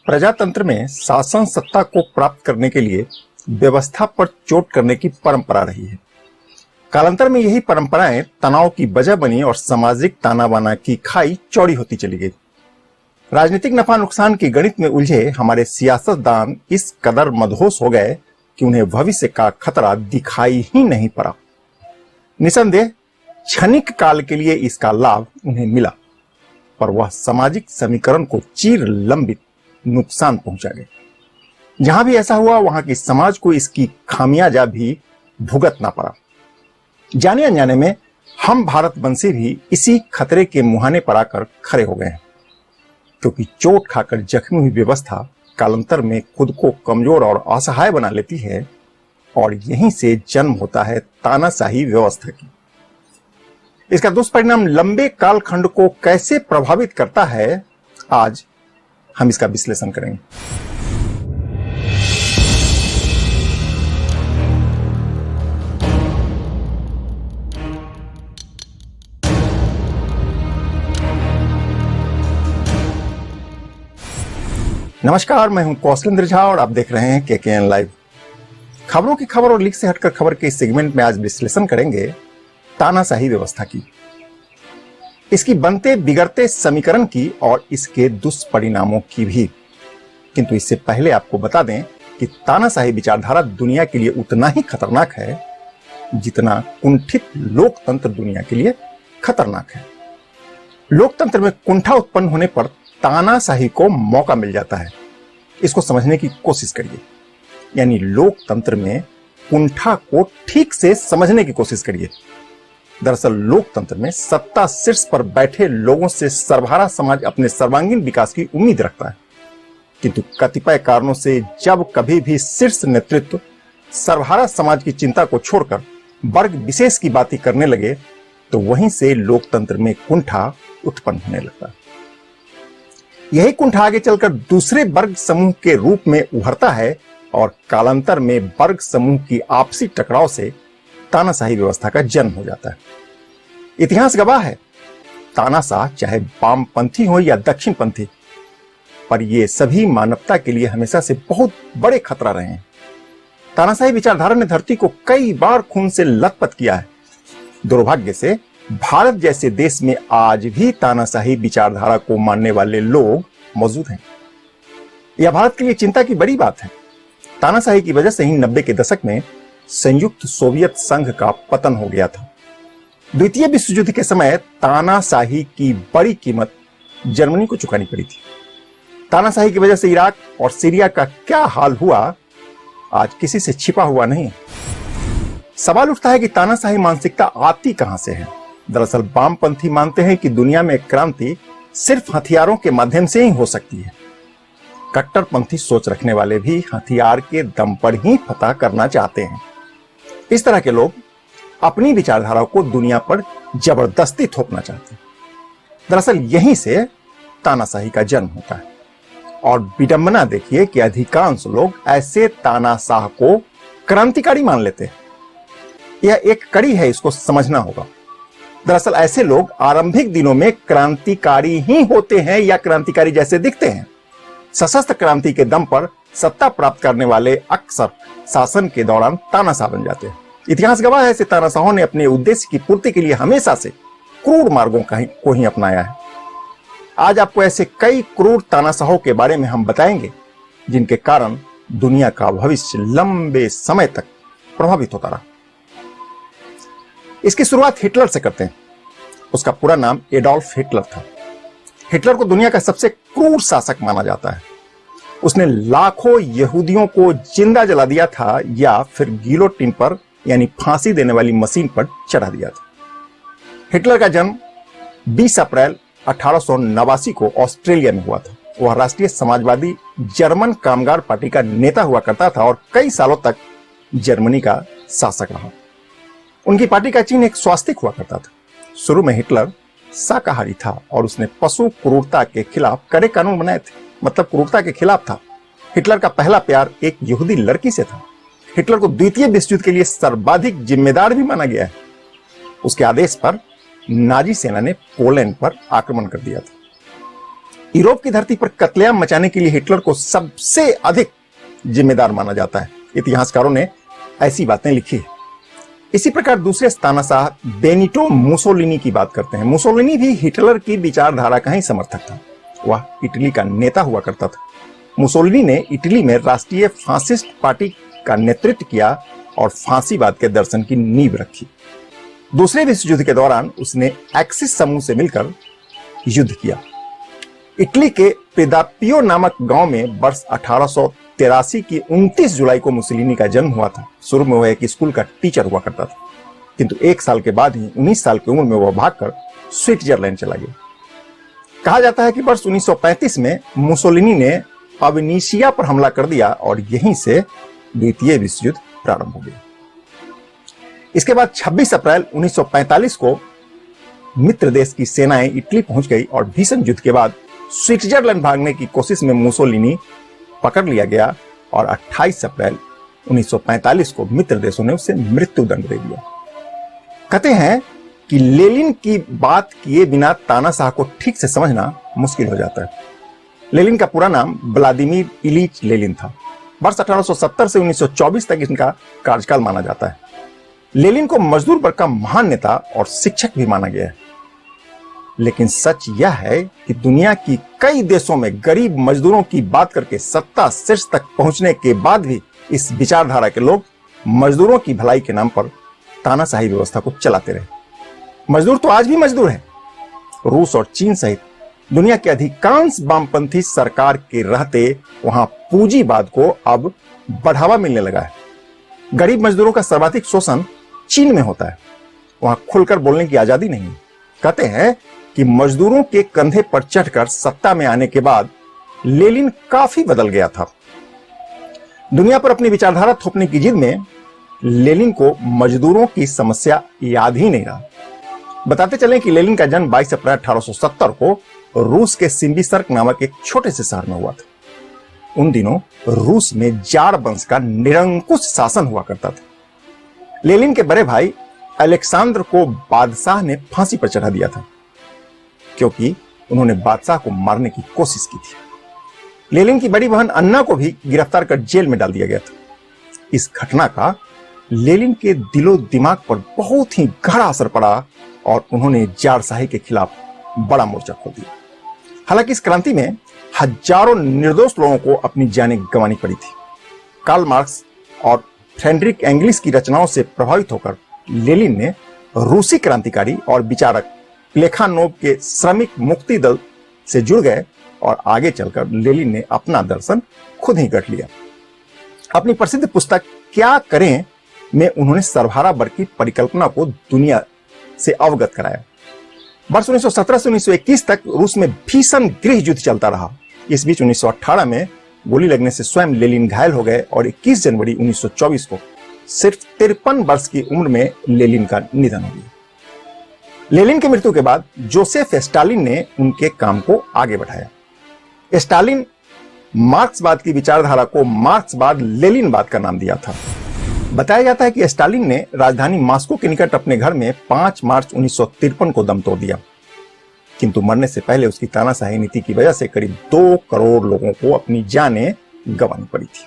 प्रजातंत्र में शासन सत्ता को प्राप्त करने के लिए व्यवस्था पर चोट करने की परंपरा रही है। कालांतर में यही परंपराएं तनाव की वजह बनी और सामाजिक ताना बाना की खाई चौड़ी होती चली गई। राजनीतिक नफा नुकसान की गणित में उलझे हमारे सियासतदान इस कदर मदहोश हो गए कि उन्हें भविष्य का खतरा दिखाई ही नहीं पड़ा। निसंदेह क्षणिक काल के लिए इसका लाभ उन्हें मिला, पर वह सामाजिक समीकरण को चीर लंबित नुकसान पहुंचा गया। जहां भी ऐसा हुआ वहां की समाज को इसकी खामियाजा भी भुगतना पड़ा। जाने अनजाने में हम भारतवंशी भी इसी खतरे के मुहाने पर आकर खड़े हो गए हैं, क्योंकि चोट खाकर जख्मी हुई व्यवस्था कालांतर में खुद को कमजोर और असहाय बना लेती है और यहीं से जन्म होता है तानाशाही व्यवस्था की। इसका दुष्परिणाम लंबे कालखंड को कैसे प्रभावित करता है, आज हम इसका विश्लेषण करेंगे। नमस्कार, मैं हूं कौशलेंद्र झा और आप देख रहे हैं केकेएन लाइव। खबरों की खबर और लीक से हटकर खबर के इस सेगमेंट में आज विश्लेषण करेंगे तानाशाही व्यवस्था की, इसकी बनते बिगड़ते समीकरण की और इसके दुष्परिणामों की भी। किंतु इससे पहले आपको बता दें कि तानाशाही विचारधारा दुनिया के लिए उतना ही खतरनाक है जितना कुंठित लोकतंत्र दुनिया के लिए खतरनाक है। लोकतंत्र में कुंठा उत्पन्न होने पर तानाशाही को मौका मिल जाता है। इसको समझने की कोशिश करिए, यानी लोकतंत्र में कुंठा को ठीक से समझने की कोशिश करिए। दरअसल लोकतंत्र में सत्ता शीर्ष पर बैठे लोगों से सर्वहारा समाज अपने सर्वांगीण विकास की उम्मीद रखता है, किंतु कतिपय कारणों से जब कभी भी शीर्ष नेतृत्व सर्वहारा समाज की चिंता को छोड़कर वर्ग विशेष की बातें करने लगे तो वहीं से लोकतंत्र में कुंठा उत्पन्न होने लगता है। यही कुंठा आगे चलकर दूसरे वर्ग समूह के रूप में उभरता है और कालांतर में वर्ग समूह की आपसी टकराव से तानाशाही व्यवस्था का जन्म हो जाता है। इतिहास गवाह है, तानाशाह चाहे वामपंथी हो या दक्षिणपंथी, पर ये सभी मानवता के लिए हमेशा से बहुत बड़े खतरा रहे हैं। तानाशाही विचारधारा ने धरती को कई बार खून से लथपथ किया है। दुर्भाग्य से भारत जैसे देश में आज भी तानाशाही विचारधारा को मानने वाले लोग मौजूद हैं। यह भारत के लिए चिंता की बड़ी बात है। तानाशाही की वजह से ही 90 के दशक में संयुक्त सोवियत संघ का पतन हो गया था। द्वितीय विश्व युद्ध के समय तानाशाही की बड़ी कीमत जर्मनी को चुकानी पड़ी थी। तानाशाही की वजह से इराक और सीरिया का क्या हाल हुआ आज किसी से छिपा हुआ नहीं। सवाल उठता है कि तानाशाही मानसिकता आती कहां से है। दरअसल वामपंथी मानते हैं कि दुनिया में क्रांति सिर्फ हथियारों के माध्यम से ही हो सकती है। कट्टरपंथी सोच रखने वाले भी हथियार के दम पर ही फतह करना चाहते हैं। इस तरह के लोग अपनी विचारधारा को दुनिया पर जबरदस्ती थोपना चाहते हैं। दरअसल यहीं से तानाशाही का जन्म होता है और विडंबना देखिए कि अधिकांश लोग ऐसे तानाशाह को क्रांतिकारी मान लेते हैं। यह एक कड़ी है, इसको समझना होगा। दरअसल ऐसे लोग आरंभिक दिनों में क्रांतिकारी ही होते हैं या क्रांतिकारी जैसे दिखते हैं। सशस्त्र क्रांति के दम पर सत्ता प्राप्त करने वाले अक्सर शासन के दौरान तानाशाह बन जाते हैं। इतिहास गवाह है, ऐसे तानाशाहों ने अपने उद्देश्य की पूर्ति के लिए हमेशा से क्रूर मार्गों को ही अपनाया है। आज आपको ऐसे कई क्रूर तानाशाहों के बारे में हम बताएंगे जिनके कारण दुनिया का भविष्य लंबे समय तक प्रभावित होता रहा। इसकी शुरुआत हिटलर से करते हैं। उसका पूरा नाम एडोल्फ हिटलर था। हिटलर को दुनिया का सबसे क्रूर शासक माना जाता है। उसने लाखों यहूदियों को जिंदा जला दिया था या फिर गिलोटिन पर यानी फांसी देने वाली मशीन पर चढ़ा दिया था। हिटलर का जन्म 20 अप्रैल 1889 को ऑस्ट्रेलिया में हुआ था। वह राष्ट्रीय समाजवादी जर्मन कामगार पार्टी का नेता हुआ करता था और कई सालों तक जर्मनी का शासक रहा। उनकी पार्टी का चिन्ह एक स्वास्तिक हुआ करता था। शुरू में हिटलर शाकाहारी था और उसने पशु क्रूरता के खिलाफ कड़े कानून बनाए थे, मतलब क्रूरता के खिलाफ था। हिटलर का पहला प्यार एक यहूदी लड़की से था। हिटलर को द्वितीय विश्व युद्ध के लिए सर्वाधिक जिम्मेदार भी माना गया है। उसके आदेश पर नाजी सेना ने पोलैंड पर आक्रमण कर दिया था। यूरोप की धरती पर कत्लेआम मचाने के लिए हिटलर को सबसे अधिक जिम्मेदार माना जाता है। इतिहासकारों ने ऐसी बातें लिखी है। इसी प्रकार दूसरे तानाशाह बेनिटो मुसोलिनी की बात करते हैं। मुसोलिनी भी हिटलर की विचारधारा का ही समर्थक था। वह इटली का नेता हुआ करता था। मुसोलिनी ने इटली में राष्ट्रीय फासिस्ट पार्टी का नेतृत्व किया और फांसीवाद के दर्शन की नींव रखी। दूसरे विश्व युद्ध के दौरान उसने एक्सिस समूह से मिलकर युद्ध किया। इटली के पेदापियो नामक गांव में वर्ष 1883 की 29 जुलाई को मुसोलिनी का जन्म हुआ था। शुरू में वह एक स्कूल का टीचर हुआ करता था, किंतु एक साल के बाद ही 19 साल की उम्र में वह भागकर स्विट्जरलैंड चला गया। कहा जाता है कि वर्ष 1935 में मुसोलिनी ने अवनीशिया पर हमला कर दिया और यहीं से द्वितीय विश्व युद्ध प्रारंभ हो गया। इसके बाद 26 अप्रैल 1945 को मित्र देश की सेनाएं इटली पहुंच गई और भीषण युद्ध के बाद स्विट्जरलैंड भागने की कोशिश में मुसोलिनी पकड़ लिया गया और 28 अप्रैल 1945 को मित्र देशों ने उसे मृत्यु दंड दे दिया। कहते हैं कि लेनिन की बात किए बिना तानाशाह को ठीक से समझना मुश्किल हो जाता है। लेनिन का पूरा नाम व्लादिमीर इलीच लेनिन था। वर्ष 1870 से 1924 तक इनका कार्यकाल माना जाता है। लेनिन को मजदूर वर्ग का महान नेता और शिक्षक भी माना गया है। लेकिन सच यह है कि दुनिया की कई देशों में गरीब मजदूरों की बात करके सत्ता शीर्ष तक पहुंचने के बाद भी इस विचारधारा के लोग मजदूरों की भलाई के नाम पर तानाशाही व्यवस्था को चलाते रहे। मजदूर तो आज भी मजदूर है। रूस और चीन सहित दुनिया के अधिकांश वामपंथी सरकार के रहते वहां पूंजीवाद को अब बढ़ावा मिलने लगा है। गरीब मजदूरों का सर्वाधिक शोषण चीन में होता है। वहां खुलकर बोलने की आजादी नहीं। कहते हैं कि मजदूरों के कंधे पर चढ़कर सत्ता में आने के बाद लेनिन काफी बदल गया था। दुनिया पर अपनी विचारधारा थोपने की जिद में लेनिन को मजदूरों की समस्या याद ही नहीं रहा। बताते चलें कि लेनिन का जन्म 22 अप्रैल 1870 को रूस के सिम्बिसर्क नामक एक छोटे से शहर में हुआ था। उन दिनों रूस में जार वंश का निरंकुश शासन हुआ करता था। लेनिन के बड़े भाई अलेक्सांद्र को बादशाह ने फांसी पर चढ़ा दिया था, क्योंकि उन्होंने बादशाह को मारने की कोशिश की थी। लेनिन की बड़ी बहन अन्ना को भी गिरफ्तार कर जेल में डाल दिया गया था। इस घटना का लेनिन के दिलो दिमाग पर बहुत ही गहरा असर पड़ा और उन्होंने जारशाही के खिलाफ बड़ा मोर्चा खोल दिया। हालांकि इस क्रांति में हजारों निर्दोष लोगों को अपनी जानें गंवानी पड़ी थी। कार्ल मार्क्स और फ्रेडरिक एंगलिस की रचनाओं से प्रभावित होकर लेनिन ने रूसी क्रांतिकारी और विचारक प्लेखानोव के श्रमिक मुक्ति दल से जुड़ गए और आगे चलकर लेनिन ने अपना दर्शन खुद ही गढ़ लिया। अपनी प्रसिद्ध पुस्तक क्या करें में उन्होंने सर्वहारा वर्ग की परिकल्पना को दुनिया से अवगत कराया। वर्ष 1917 से 1921 तक रूस में भीषण गृह युद्ध चलता रहा। इस बीच 1918 में गोली लगने से स्वयं लेनिन घायल हो गए और 21 जनवरी 1924 को सिर्फ 53 वर्ष की उम्र में लेनिन का निधन हो गया। लेनिन की मृत्यु के बाद जोसेफ स्टालिन ने उनके काम को आगे बढ़ाया। स्टालिन मार्क्सवाद की विचारधारा को मार्क्सवाद लेनिनवाद का नाम दिया था। बताया जाता है कि स्टालिन ने राजधानी मॉस्को के निकट अपने घर में 5 मार्च 1953 को दम तोड़ दिया, किंतु मरने से पहले उसकी तानाशाही नीति की वजह से करीब 2 करोड़ लोगों को अपनी जानें गंवानी पड़ी थी।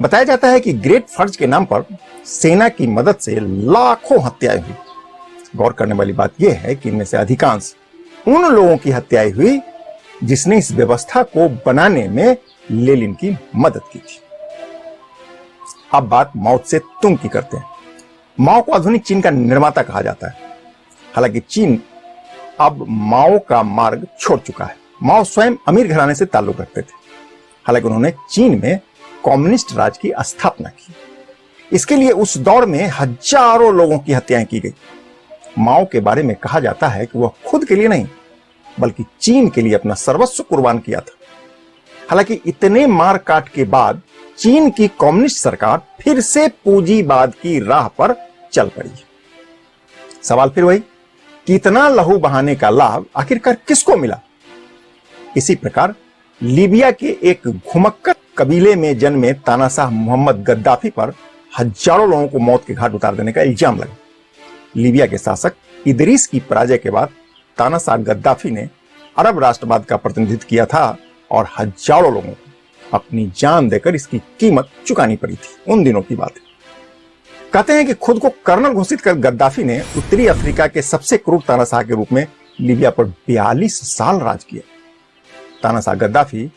बताया जाता है कि ग्रेट फर्ज के नाम पर सेना की मदद से लाखों हत्याएं हुई। गौर करने वाली बात यह है कि इनमें से अधिकांश उन लोगों की हत्याएं हुई जिसने इस व्यवस्था को बनाने में लेनिन की मदद की थी। अब बात माओ से तुंग की करते हैं। माओ को आधुनिक चीन का निर्माता कहा जाता है। हालांकि चीन अब माओ का मार्ग छोड़ चुका है। माओ स्वयं अमीर घराने से ताल्लुक रखते थे। हालांकि उन्होंने चीन में कम्युनिस्ट राज की स्थापना की। इसके लिए उस दौर में हजारों लोगों की हत्याएं की गई। माओ के बारे में कहा जाता है कि वह खुद के लिए नहीं बल्कि चीन के लिए अपना सर्वस्व कुर्बान किया था। हालांकि इतने मार काट के बाद चीन की कम्युनिस्ट सरकार फिर से पूंजीवाद की राह पर चल पड़ी। सवाल फिर वही, कितना लहू बहाने का लाभ आखिरकार किसको मिला? इसी प्रकार लीबिया के एक घुमक्कड़ कबीले में जन्मे तानाशाह मोहम्मद गद्दाफी पर हजारों लोगों को मौत के घाट उतार देने का इल्जाम लगा। लीबिया के शासक इदरीस की पराजय के बाद तानाशाह गद्दाफी ने अरब राष्ट्रवाद का प्रतिनिधित्व किया था और हजारों लोगों को अपनी जान देकर इसकी कीमत चुकानी पड़ी थी। उन दिनों की बात है। कहते हैं कि खुद को कर्नल घोषित कर गद्दाफी ने उत्तरी अफ्रीका के सबसे क्रूर तानाशाह के रूप में लीबिया पर 42 साल राज किया। तानाशाह गद्दाफी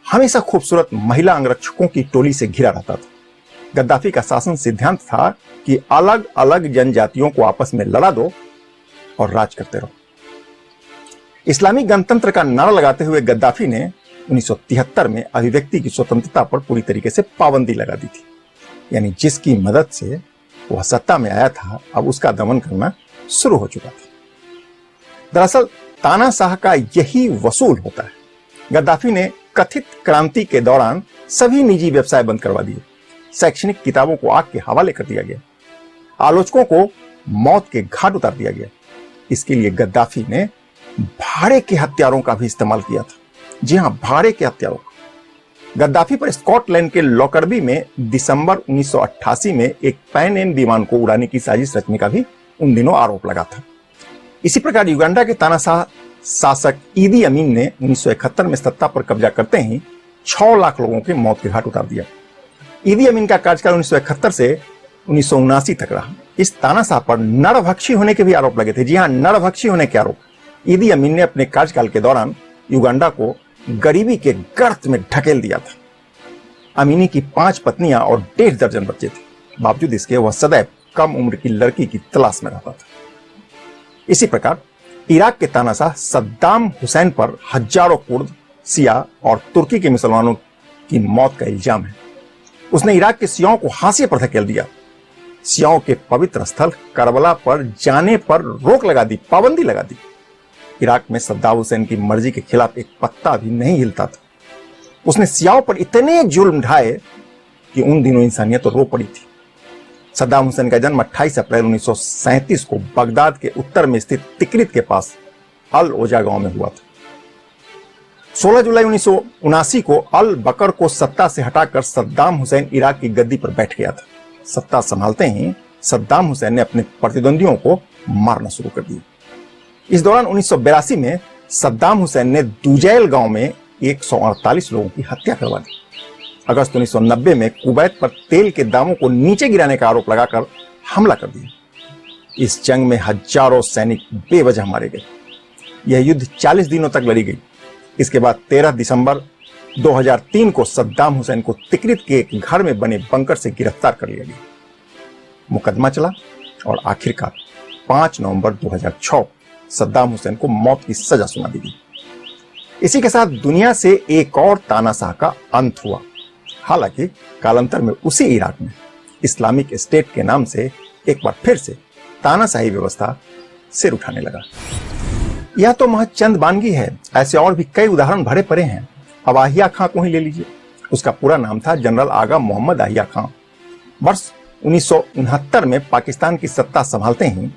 हमेशा खूबसूरत महिला अंगरक्षकों की टोली से घिरा रहता था। गद्दाफी का शासन सिद्धांत था कि अलग अलग जनजातियों को आपस में लड़ा दो और राज करते रहो। इस्लामी गणतंत्र का नारा लगाते हुए गद्दाफी ने 1973 में अभिव्यक्ति की स्वतंत्रता पर पूरी तरीके से पाबंदी लगा दी थी। यानी जिसकी मदद से वह सत्ता में आया था, अब उसका दमन करना शुरू हो चुका था। दरअसल तानाशाह का यही वसूल होता है। गद्दाफी ने कथित क्रांति के दौरान सभी निजी व्यवसाय बंद करवा दिए। शैक्षणिक किताबों को आग के हवाले कर दिया गया। आलोचकों को मौत के घाट उतार दिया गया। इसके लिए गद्दाफी ने भाड़े के हथियारों का भी इस्तेमाल किया था। जी हां, भाड़े के हथियारों। गद्दाफी पर स्कॉटलैंड के लॉकरबी में दिसंबर 1988 में एक पैन एम विमान को उड़ाने की साजिश रचने का भी उन दिनों आरोप लगा था। इसी प्रकार युगांडा के तानाशाह शासक ईदी अमीन ने 1971 में सत्ता पर कब्जा करते ही 6 लाख लोगों के मौत के घाट उतार दिया। ईदी अमीन का कार्यकाल 1971 से 1979 तक रहा। इस तानाशाह पर नरभक्षी होने के भी आरोप लगे थे। जी हां, नरभक्षी होने के आरोप। ईदी अमीन ने अपने कार्यकाल के दौरान युगांडा को गरीबी के गर्त में ढकेल दिया था। अमीनी की 5 पत्नियां और 1.5 दर्जन बच्चे थे। बावजूद इसके वह सदैव कम उम्र की लड़की की तलाश में रहता था। इसी प्रकार इराक के तानाशाह सद्दाम हुसैन पर हजारों कुर्द, शिया और तुर्की के मुसलमानों की मौत का इल्जाम है। उसने इराक के शियाओं को फांसी पर धकेल दिया। शियाओं के पवित्र स्थल करबला पर जाने पर रोक लगा दी, पाबंदी लगा दी। इराक में सद्दाम हुसैन की मर्जी के खिलाफ एक पत्ता भी नहीं हिलता था। उसने शियाओं पर इतने जुल्म ढाए कि उन दिनों इंसानियत तो रो पड़ी थी। सद्दाम हुसैन का जन्म 28 अप्रैल 1937 को बगदाद के उत्तर में स्थित तिकरित के पास अल ओजा गांव में हुआ था। 16 जुलाई 1979 को अल बकर को सत्ता से हटाकर सद्दाम हुसैन इराक की गद्दी पर बैठ गया था। सत्ता संभालते ही सद्दाम हुसैन ने अपने प्रतिद्वंदियों को मारना शुरू कर दिया। इस दौरान 1982 में सद्दाम हुसैन ने दुजैल गांव में 148 लोगों की हत्या करवा दी। अगस्त 1990 में कुवैत पर तेल के दामों को नीचे गिराने का आरोप लगाकर हमला कर दिया। इस जंग में हजारों सैनिक बेवजह मारे गए। यह युद्ध 40 दिनों तक लड़ी गई। इसके बाद 13 दिसंबर 2003 को सद्दाम हुसैन को तिकरित के एक घर में बने बंकर से गिरफ्तार कर लिया गया। मुकदमा चला और आखिरकार 5 नवंबर 2006 सद्दाम हुसैन को मौत की सजा सुना दी गई। इसी के साथ दुनिया से एक और तानाशाह का अंत हुआ। हालांकि कालांतर में उसी इराक में इस्लामिक स्टेट के नाम से एक बार फिर से तानाशाही व्यवस्था सिर उठाने लगा। यह तो महज चंद बानगी है। ऐसे और भी कई उदाहरण भरे पड़े हैं। अब आहिया खां को ही ले लीजिए। उसका पूरा नाम था जनरल आगा मोहम्मद आहिया खां। वर्ष 1969 में पाकिस्तान की सत्ता संभालते ही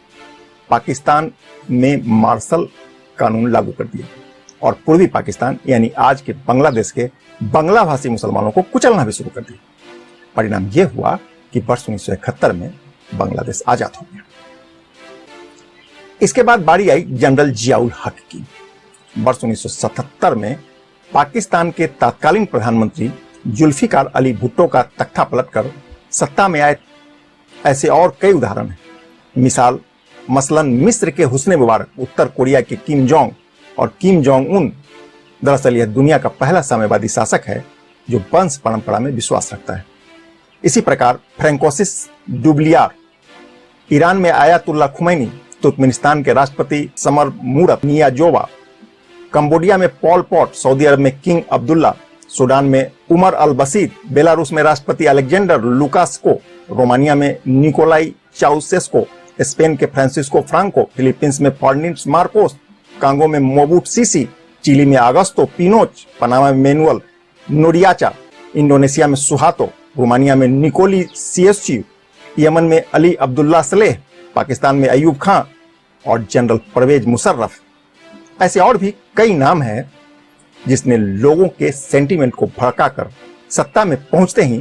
पाकिस्तान में मार्शल कानून लागू कर दिया और पूर्वी पाकिस्तान यानी आज के बांग्लादेश के बांग्ला भाषी मुसलमानों को कुचलना भी शुरू कर दिया। परिणाम यह हुआ कि वर्ष 1971 में बांग्लादेश आजाद हो गया। इसके बाद बारी आई जनरल जियाउल हक की। वर्ष 1977 में पाकिस्तान के तत्कालीन प्रधानमंत्री जुल्फिकार अली भुट्टो का तख्ता पलटकर सत्ता में आए ऐसे और कई उदाहरण हैं। मसलन मिस्र के हुस्ने मुबारक, उत्तर कोरिया के किम जोंग और किम जोंग उन। दरअसल यह दुनिया का पहला साम्यवादी शासक है जो वंश परंपरा में विश्वास रखता है। इसी प्रकार फ्रैंकोसिस डुब्लियार, ईरान में आयतुल्ला खुमैनी, तुर्कमेनिस्तान के राष्ट्रपति समर मुरत नियाजोवा, कंबोडिया में पॉल पॉट, सऊदी अरब में किंग अब्दुल्ला, सूडान में उमर अल बशीर, बेलारूस में राष्ट्रपति अलेक्जेंडर लुकासको, रोमानिया में निकोलाई चाउसेस्को, स्पेन के फ्रांसिस्को फ्रांको, फिलीपींस में फर्डिनेंड मार्कोस, कांगो में मोबूट सीसी, चिली में अगस्तो पिनोच, पनामा में मैनुअल नोरियाचा, इंडोनेशिया में सुहातो, रोमानिया में निकोली सियस्चू, यमन में अली अब्दुल्ला सलेह, पाकिस्तान में अयूब खां और जनरल परवेज मुशर्रफ। ऐसे और भी कई नाम हैं जिसने लोगों के सेंटीमेंट को भड़काकर सत्ता में पहुंचते ही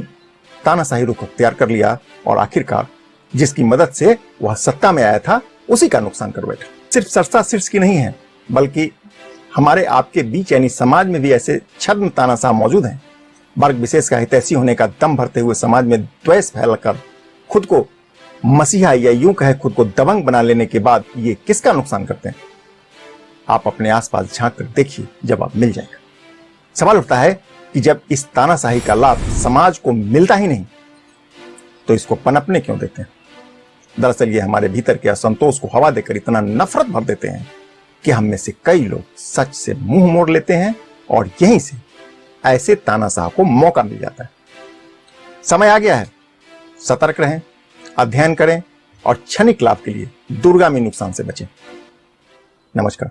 तानाशाही रुख अख्तियार कर लिया और आखिरकार जिसकी मदद से वह सत्ता में आया था उसी का नुकसान कर बैठा। सिर्फ सरसा शीर्ष की नहीं है बल्कि हमारे आपके बीच यानी समाज में भी ऐसे छद्म तानाशाह मौजूद हैं। वर्ग विशेष का हितैषी होने का दम भरते हुए समाज में द्वेष फैलाकर खुद को मसीहा या यूं कहे खुद को दबंग बना लेने के बाद ये किसका नुकसान करते हैं? आप अपने आसपास झांक कर देखिए, जवाब मिल जाएगा। सवाल उठता है कि जब इस तानाशाही का लाभ समाज को मिलता ही नहीं तो इसको पनपने क्यों देते हैं? दरअसल ये हमारे भीतर के असंतोष को हवा देकर इतना नफरत भर देते हैं कि हम में से कई लोग सच से मुंह मोड़ लेते हैं और यहीं से ऐसे तानाशाह को मौका मिल जाता है। समय आ गया है, सतर्क रहें, अध्ययन करें और क्षणिक लाभ के लिए दूरगामी नुकसान से बचें। नमस्कार।